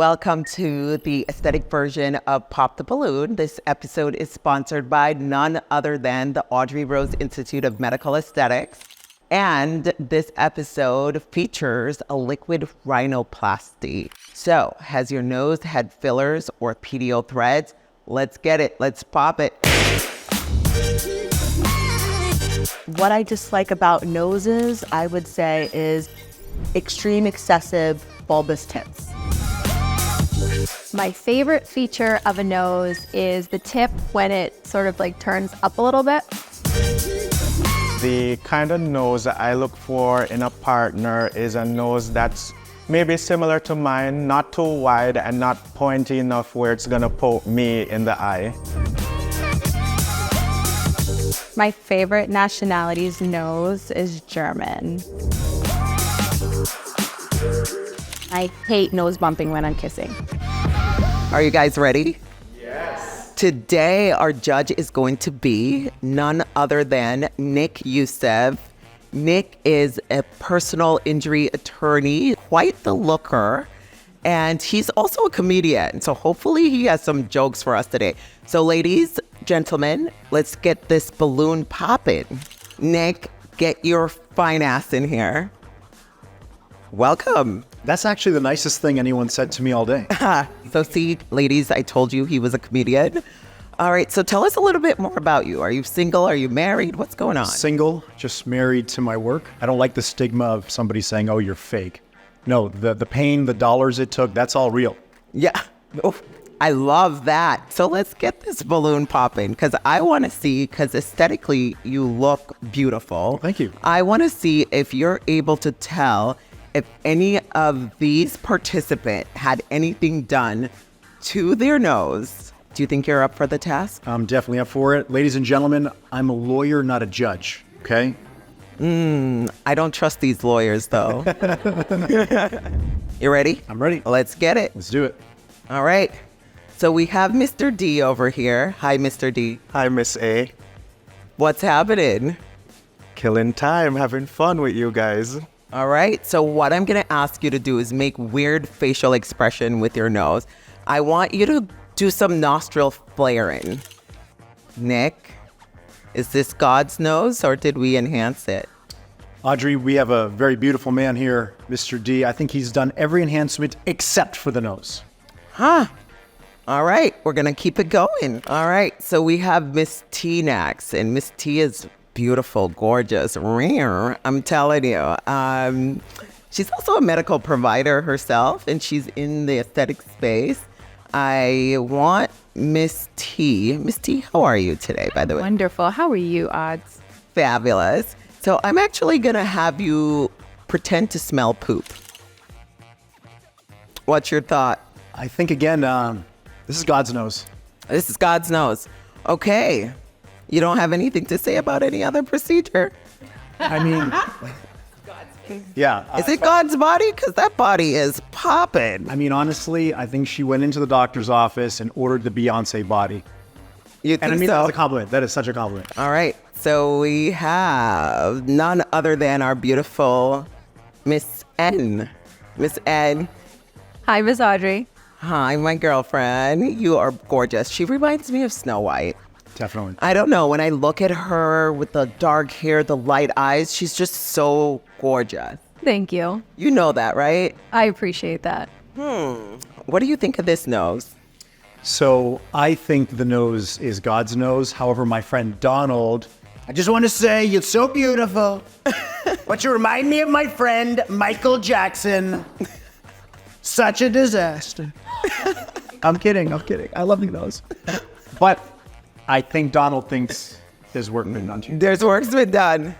Welcome to the aesthetic version of Pop the Balloon. This episode is sponsored by none other than the Audrey Rose Institute of Medical Aesthetics. And this episode features a liquid rhinoplasty. So, has your nose had fillers or PDO threads? Let's get it. Let's pop it. What I dislike about noses, I would say, is extreme excessive bulbous tips. My favorite feature of a nose is the tip when it sort of like turns up a little bit. The kind of nose that I look for in a partner is a nose that's maybe similar to mine, not too wide and not pointy enough where it's gonna poke me in the eye. My favorite nationality's nose is German. I hate nose bumping when I'm kissing. Are you guys ready? Yes. Today, our judge is going to be none other than Nick Youssef. Nick is a personal injury attorney, quite the looker, and he's also a comedian. So hopefully he has some jokes for us today. So ladies, gentlemen, let's get this balloon popping. Nick, get your fine ass in here. Welcome. That's actually the nicest thing anyone said to me all day. So see, ladies, I told you he was a comedian. All right, so tell us a little bit more about you. Are you single? Are you married? What's going on? Single, just married to my work. I don't like the stigma of somebody saying, oh, you're fake. No, the pain, the dollars it took, that's all real. Yeah. Oh, I love that. So let's get this balloon popping because I want to see, because aesthetically you look beautiful. Thank you. I want to see if you're able to tell if any of these participants had anything done to their nose. Do you think you're up for the task? I'm definitely up for it. Ladies and gentlemen, I'm a lawyer, not a judge, okay? I don't trust these lawyers, though. You ready? I'm ready. Let's get it. Let's do it. All right. So we have Mr. D over here. Hi, Mr. D. Hi, Miss A. What's happening? Killing time, having fun with you guys. All right. So what I'm going to ask you to do is make weird facial expression with your nose. I want you to do some nostril flaring. Nick, is this God's nose or did we enhance it? Audrey, we have a very beautiful man here, Mr. D. I think he's done every enhancement except for the nose. Huh. All right. We're going to keep it going. All right. So we have Miss T next, and Miss T is beautiful, gorgeous, rare. I'm telling you. She's also a medical provider herself, and she's in the aesthetic space. I want Miss T. Miss T, how are you today, by the way? Wonderful. How are you, Odds? Fabulous. So I'm actually going to have you pretend to smell poop. What's your thought? I think, again, this is God's nose. This is God's nose. Okay. You don't have anything to say about any other procedure? I mean, yeah. Is it God's body? Because that body is popping. I mean, honestly, I think she went into the doctor's office and ordered the Beyonce body. You think And I mean, so? that's a compliment. That is such a compliment. All right. So we have none other than our beautiful Miss N. Miss N. Hi, Miss Audrey. Hi, my girlfriend. You are gorgeous. She reminds me of Snow White. Definitely. I don't know. When I look at her with the dark hair, the light eyes, she's just so gorgeous. Thank you. You know that, right? I appreciate that. What do you think of this nose? So I think the nose is God's nose. However, my friend Donald, I just want to say you're so beautiful. But you remind me of my friend Michael Jackson. Such a disaster. I'm kidding. I love the nose. But I think Donald thinks there's work been done to you. There's work's been done.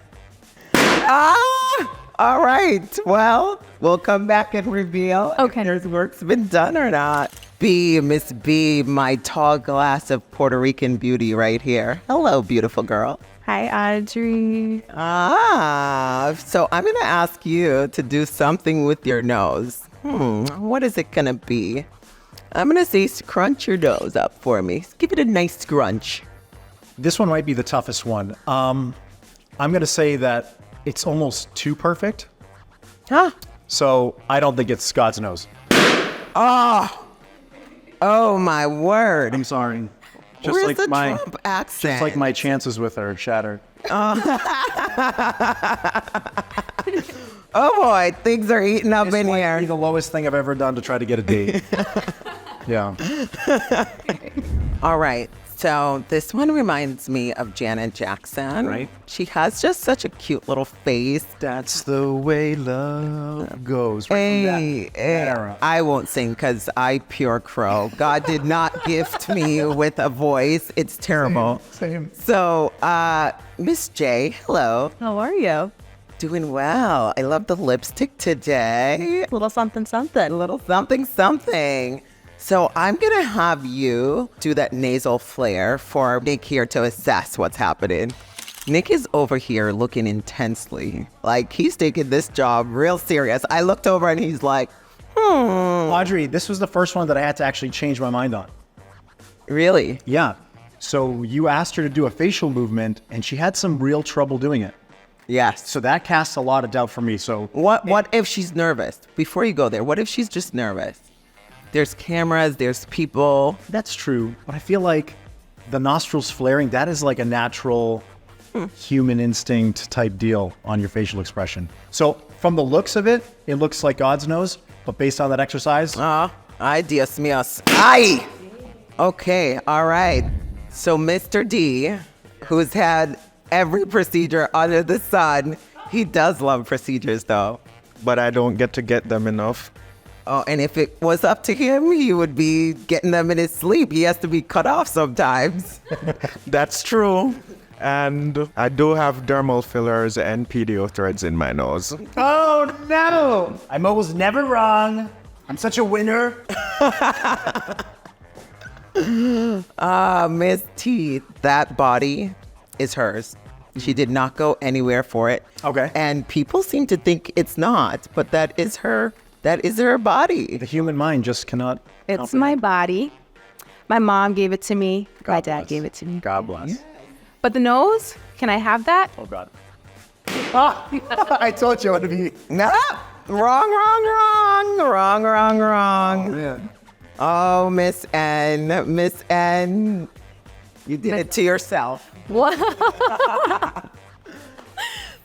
All right. Well, we'll come back and reveal if Okay. there's work's been done or not. B, Miss B, my tall glass of Puerto Rican beauty right here. Hello, beautiful girl. Hi, Audrey. So I'm going to ask you to do something with your nose. What is it going to be? I'm going to say scrunch your nose up for me. Give it a nice scrunch. This one might be the toughest one. I'm going to say that it's almost too perfect. Huh? So I don't think it's God's nose. Oh my word. I'm sorry. Just Where's like the my Trump accent? just like my chances with her shattered. Oh boy, things are heating up in Might be here. the lowest thing I've ever done to try to get a date. Yeah. All right. So this one reminds me of Janet Jackson. Right. She has just such a cute little face. That's the way love goes. Hey, That era. I won't sing because I pure crow. God did not gift me with a voice. It's terrible. Same. So, Miss J, hello. How are you? Doing well. I love the lipstick today. Little something, something. A little something, something. So I'm going to have you do that nasal flare for Nick here to assess what's happening. Nick is over here looking intensely. Like he's taking this job real serious. I looked over and he's like, Audrey, this was the first one that I had to actually change my mind on. really? Yeah. So you asked her to do a facial movement, and she had some real trouble doing it. Yes. So that casts a lot of doubt for me. So What if she's nervous? Before you go there, what if she's just nervous? There's cameras, there's people. that's true, but I feel like the nostrils flaring, that is like a natural human instinct type deal on your facial expression. So from the looks of it, it looks like God's nose, but based on that exercise, Ay, Dios mío. Ay! Okay, all right. So Mr. D, who's had every procedure under the sun, he does love procedures though. But I don't get to get them enough. Oh, and if it was up to him, he would be getting them in his sleep. He has to be cut off sometimes. That's true. And I do have dermal fillers and pedio threads in my nose. oh no! I'm almost never wrong. I'm such a winner. Miss T, that body is hers. She did not go anywhere for it. Okay. And people seem to think it's not, but that is her body. The human mind just cannot. It's my body. My mom gave it to me. My dad bless. gave it to me. God bless. But the nose, can I have that? Oh God. I told you it would be. No, wrong. Man. Oh, Miss N, you did it to yourself. What?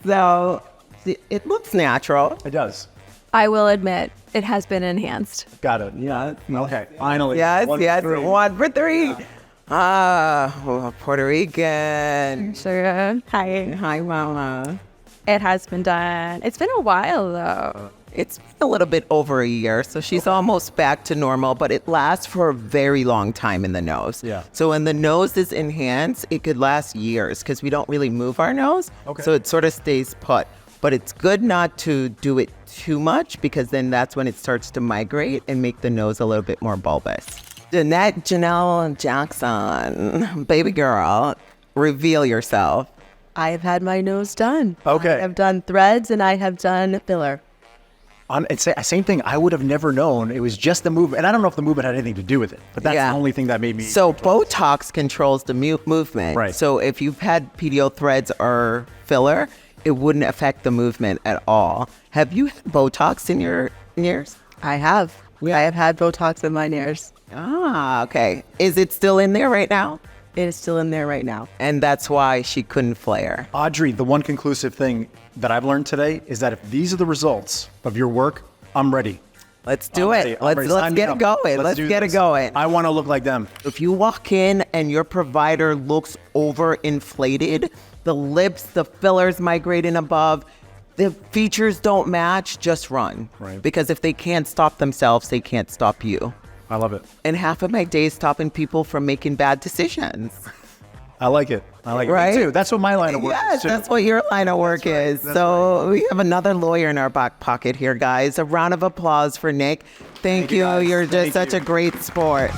So it looks natural. It does. I will admit, it has been enhanced. Got it. Yeah. Okay. Finally. Yes, One, yes, three. 1 for 3. Puerto Rican. Sure. Hi. Hi, Mama. It has been done. It's been a while, though. It's been a little bit over a year, so she's almost back to normal, but it lasts for a very long time in the nose. Yeah. So when the nose is enhanced, it could last years because we don't really move our nose. Okay. So it sort of stays put. But it's good not to do it too much because then that's when it starts to migrate and make the nose a little bit more bulbous. Jeanette Janelle Jackson, baby girl, reveal yourself. I have had my nose done. Okay. I have done threads and I have done filler. It's the same thing. I would have never known. It was just the movement. And I don't know if the movement had anything to do with it, but that's Yeah. the only thing that made me. So Botox controls the movement. Right. So if you've had pedio threads or filler, it wouldn't affect the movement at all. Have you had Botox in your ears? I have. I have had Botox in my ears. Ah, okay. Is it still in there right now? It is still in there right now. And that's why she couldn't flare. Audrey, the one conclusive thing that I've learned today is that if these are the results of your work, I'm ready. Let's do it. I'm ready. Let's Sign me get it up. going. Let's do get this. it going. I want to look like them. If you walk in and your provider looks overinflated, the lips, the fillers migrating above, the features don't match, just run. Right. Because if they can't stop themselves, they can't stop you. I love it. And half of my day is stopping people from making bad decisions. I like it. I like Right? it too. That's what my line of work Yes, is too. that's what your line of work is. So we have another lawyer in our back pocket here, guys. A round of applause for Nick. Thank you. guys. You're just Thank such you. a great sport.